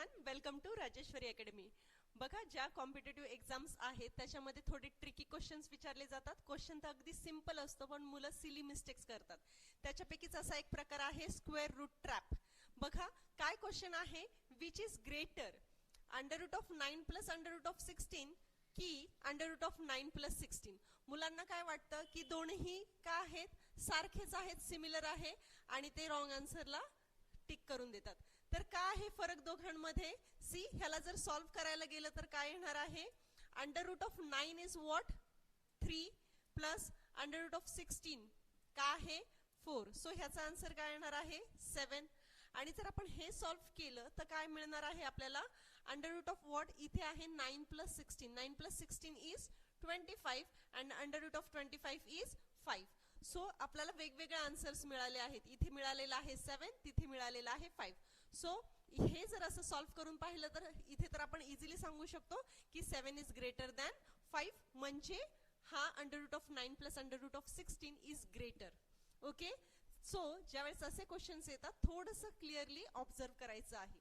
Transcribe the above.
Everyone, welcome to Rajeshwari academy. बघा, ज्या competitive exams आहेत त्याच्यामध्ये थोडे ट्रिकी क्वेश्चन्स विचारले जातात। क्वेश्चन तर अगदी सिंपल असतो पण मुलं सिली मिस्टेक्स करतात। त्याच्यापैकीच असा एक प्रकार आहे स्क्वेअर रूट ट्रॅप। बघा काय क्वेश्चन आहे, which is greater under root of 9 plus under root of 16 की अंडर रूट ऑफ 9 प्लस 16। मुलांना काय वाटतं की दोन्ही का आहेत, सारखेच आहेत, सिमिलर आहे आणि ते रॉंग आन्सरला टिक करून देतात। तर काय आहे फरक दोघांमध्ये? सी, ह्याला जर सॉल्व करायला गेलं तर काय येणार आहे, under root of 9 is what 3 plus under root of 16 काय आहे 4। सो ह्याचा आन्सर काय येणार आहे 7। आणि जर आपण हे सॉल्व केलं तर काय मिळणार आहे आपल्याला, अंडर रूट ऑफ व्हॉट इथे आहे 9 plus 16, 9 plus 16 is 25 and under root of 25 is 5। So आपल्याला वेगवेगळे आन्सर्स मिळाले आहेत। इथे मिळालेला आहे 7, तिथे मिळालेला आहे 5। सो हे जर असं सॉल्व करून पाहिलं तर इथे तर आपण इझिली सांगू शकतो की 7 इज ग्रेटर दॅन 5, म्हणजे हा under root of 9 plus under root of 16 is greater. Okay, so ज्यावेळेस असे क्वेश्चन्स येतात थोडंसं क्लिअरली ऑब्झर्व करायचं आहे।